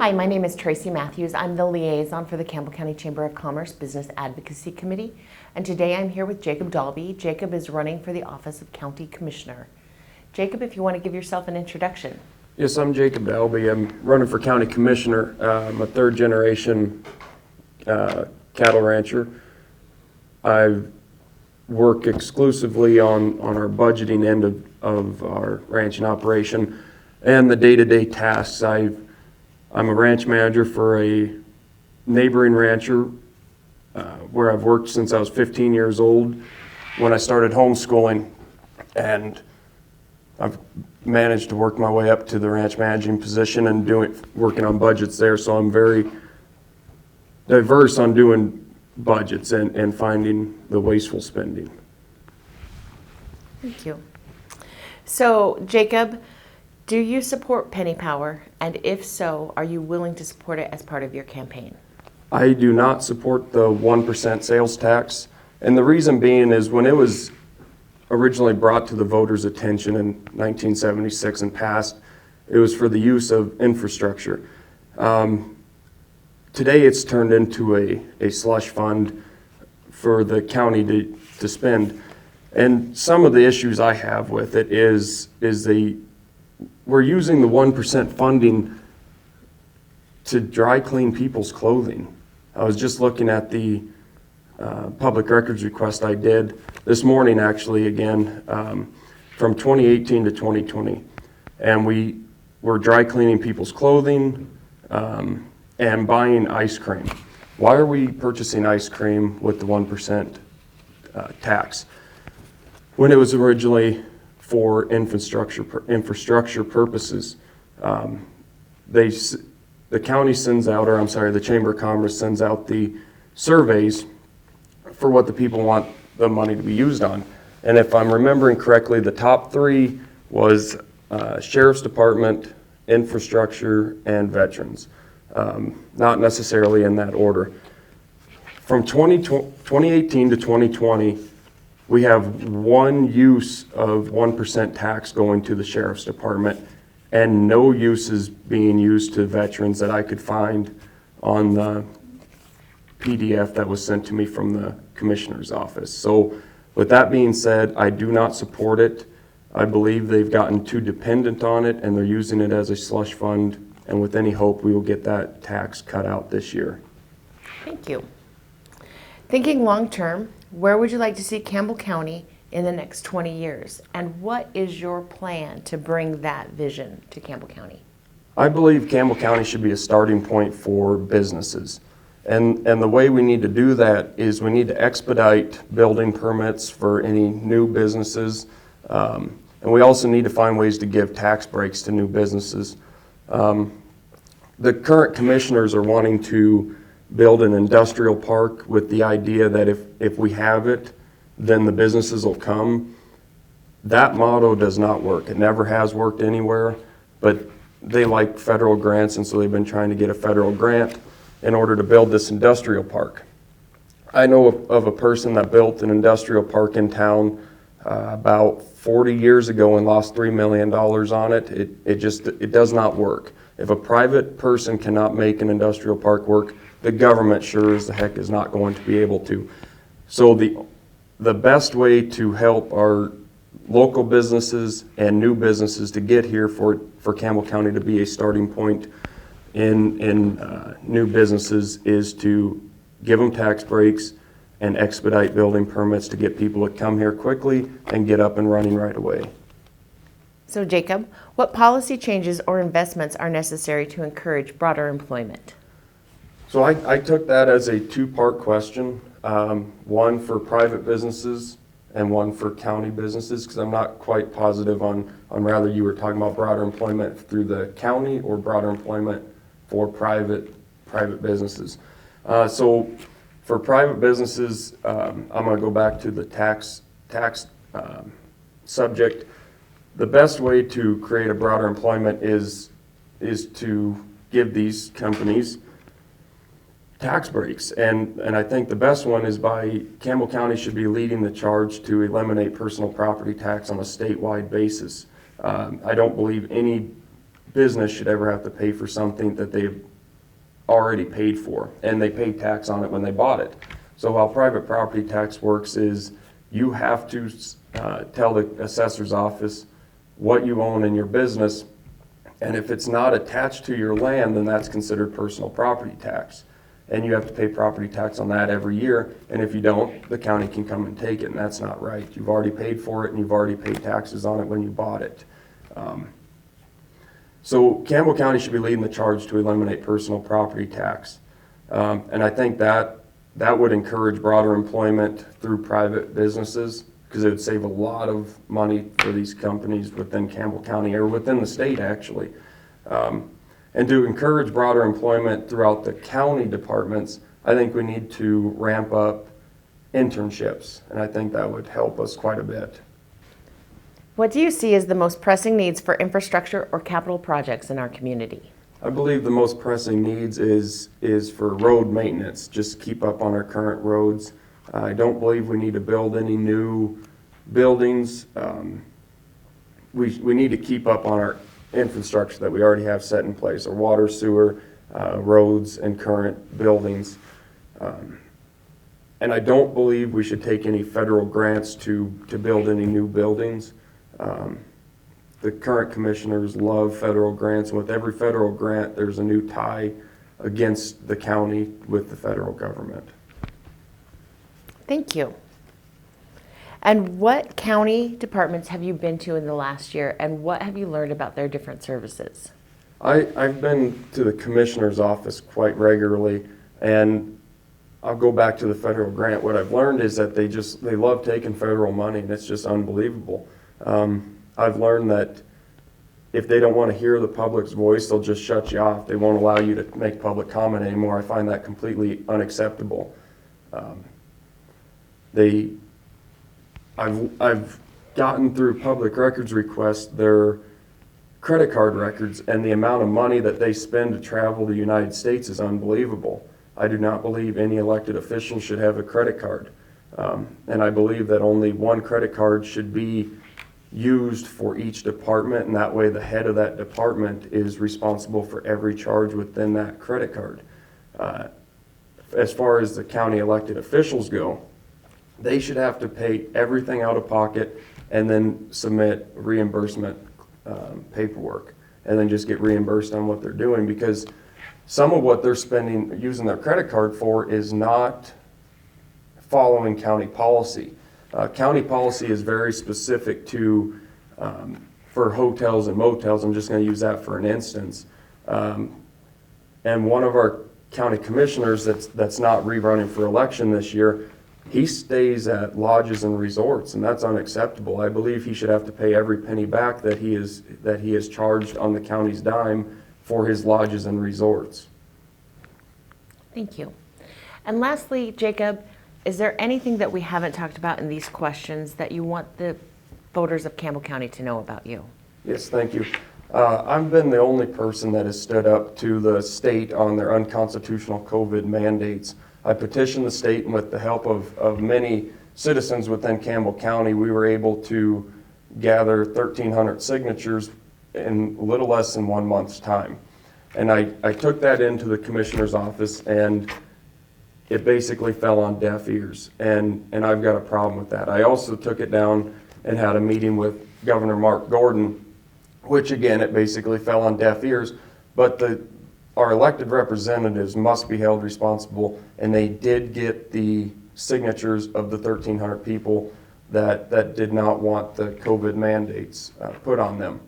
Hi, my name is Tracy Matthews. I'm the liaison for the Campbell County Chamber of Commerce Business Advocacy Committee, and today I'm here with Jacob Dalby. Jacob is running for the office of County Commissioner. Jacob, if you want to give yourself an introduction. Yes, I'm Jacob Dalby. I'm running for County Commissioner. I'm a third generation cattle rancher. I work exclusively on our budgeting end of our ranching operation and the day-to-day tasks. I'm a ranch manager for a neighboring rancher where I've worked since I was 15 years old when I started homeschooling, and I've managed to work my way up to the ranch managing position and working on budgets there. So I'm very diverse on doing budgets and finding the wasteful spending. Thank you. So, Jacob, do you support penny power? And if so, are you willing to support it as part of your campaign? I do not support the 1% sales tax. And the reason being is when it was originally brought to the voters' attention in 1976 and passed, it was for the use of infrastructure. Today it's turned into a slush fund for the county to spend. And some of the issues I have with it is we're using the 1% funding to dry clean people's clothing. I was just looking at the public records request I did this morning, actually, again, from 2018 to 2020. And we were dry cleaning people's clothing and buying ice cream. Why are we purchasing ice cream with the 1% tax when it was originally for infrastructure purposes? The county sends out, or I'm sorry, the Chamber of Commerce sends out the surveys for what the people want the money to be used on. And if I'm remembering correctly, the top three was Sheriff's Department, infrastructure, and veterans. Not necessarily in that order. From 2018 to 2020, we have one use of 1% tax going to the Sheriff's Department, and no uses being used to veterans that I could find on the PDF that was sent to me from the Commissioner's office. So with that being said, I do not support it. I believe they've gotten too dependent on it and they're using it as a slush fund, and with any hope we will get that tax cut out this year. Thank you. Thinking long term, where would you like to see Campbell County in the next 20 years? And what is your plan to bring that vision to Campbell County? I believe Campbell County should be a starting point for businesses. And the way we need to do that is we need to expedite building permits for any new businesses. And we also need to find ways to give tax breaks to new businesses. The current commissioners are wanting to build an industrial park with the idea that if we have it, then the businesses will come. That motto does not work. It never has worked anywhere, but they like federal grants, and so they've been trying to get a federal grant in order to build this industrial park. I know of a person that built an industrial park in town about 40 years ago and lost $3 million on it. It does not work. If a private person cannot make an industrial park work, the government sure as the heck is not going to be able to. So the best way to help our local businesses and new businesses to get here for Campbell County to be a starting point in new businesses is to give them tax breaks and expedite building permits to get people to come here quickly and get up and running right away. So Jacob, what policy changes or investments are necessary to encourage broader employment? So I took that as a two-part question, one for private businesses and one for county businesses, because I'm not quite positive on whether you were talking about broader employment through the county or broader employment for private businesses. So for private businesses, I'm going to go back to the tax subject. The best way to create a broader employment is to give these companies tax breaks. And I think the best one is by Campbell County should be leading the charge to eliminate personal property tax on a statewide basis. I don't believe any business should ever have to pay for something that they've already paid for, and they paid tax on it when they bought it. So how private property tax works is you have to tell the assessor's office what you own in your business, and if it's not attached to your land, then that's considered personal property tax. And you have to pay property tax on that every year, and if you don't, the county can come and take it, and that's not right. You've already paid for it, and you've already paid taxes on it when you bought it. So Campbell County should be leading the charge to eliminate personal property tax. And I think that would encourage broader employment through private businesses, because it would save a lot of money for these companies within Campbell County, or within the state actually. And to encourage broader employment throughout the county departments, I think we need to ramp up internships, and I think that would help us quite a bit. What do you see as the most pressing needs for infrastructure or capital projects in our community? I believe the most pressing needs is for road maintenance, just keep up on our current roads. I don't believe we need to build any new buildings. We need to keep up on our infrastructure that we already have set in place, our water, sewer, roads, and current buildings. And I don't believe we should take any federal grants to build any new buildings. The current commissioners love federal grants, and with every federal grant, there's a new tie against the county with the federal government. Thank you. And what county departments have you been to in the last year, and what have you learned about their different services? I've been to the commissioner's office quite regularly, and I'll go back to the federal grant. What I've learned is that they love taking federal money, and it's just unbelievable. I've learned that if they don't want to hear the public's voice, they'll just shut you off. They won't allow you to make public comment anymore. I find that completely unacceptable. I've gotten through public records requests their credit card records, and the amount of money that they spend to travel to the United States is unbelievable. I do not believe any elected official should have a credit card. And I believe that only one credit card should be used for each department, and that way the head of that department is responsible for every charge within that credit card. As far as the county elected officials go, they should have to pay everything out of pocket and then submit reimbursement paperwork, and then just get reimbursed on what they're doing, because some of what they're spending using their credit card for is not following county policy. County policy is very specific to for hotels and motels. I'm just going to use that for an instance. And one of our county commissioners that's not rerunning for election this year, he stays at lodges and resorts, and that's unacceptable. I believe he should have to pay every penny back that he is charged on the county's dime for his lodges and resorts. Thank you. And lastly, Jacob, is there anything that we haven't talked about in these questions that you want the voters of Campbell County to know about you? Yes, thank you. I've been the only person that has stood up to the state on their unconstitutional COVID mandates. I petitioned the state, and with the help of many citizens within Campbell County, we were able to gather 1,300 signatures in a little less than 1 month's time. And I took that into the commissioner's office, and it basically fell on deaf ears, and I've got a problem with that. I also took it down and had a meeting with Governor Mark Gordon, which again, it basically fell on deaf ears, but our elected representatives must be held responsible, and they did get the signatures of the 1,300 people that did not want the COVID mandates put on them.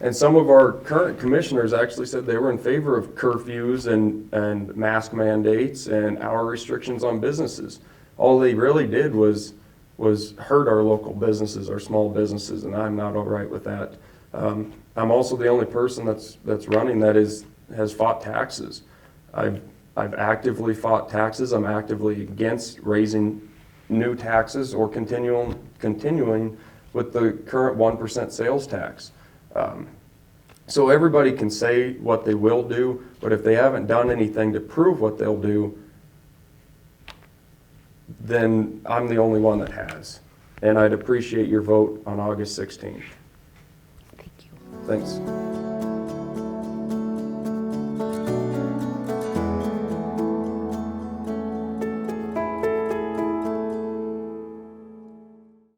And some of our current commissioners actually said they were in favor of curfews and mask mandates and hour restrictions on businesses. All they really did was hurt our local businesses, our small businesses, and I'm not all right with that. I'm also the only person that's running that has fought taxes. I've actively fought taxes. I'm actively against raising new taxes or continuing with the current 1% sales tax. So everybody can say what they will do, but if they haven't done anything to prove what they'll do, then I'm the only one that has. And I'd appreciate your vote on August 16th. Thank you. Thanks.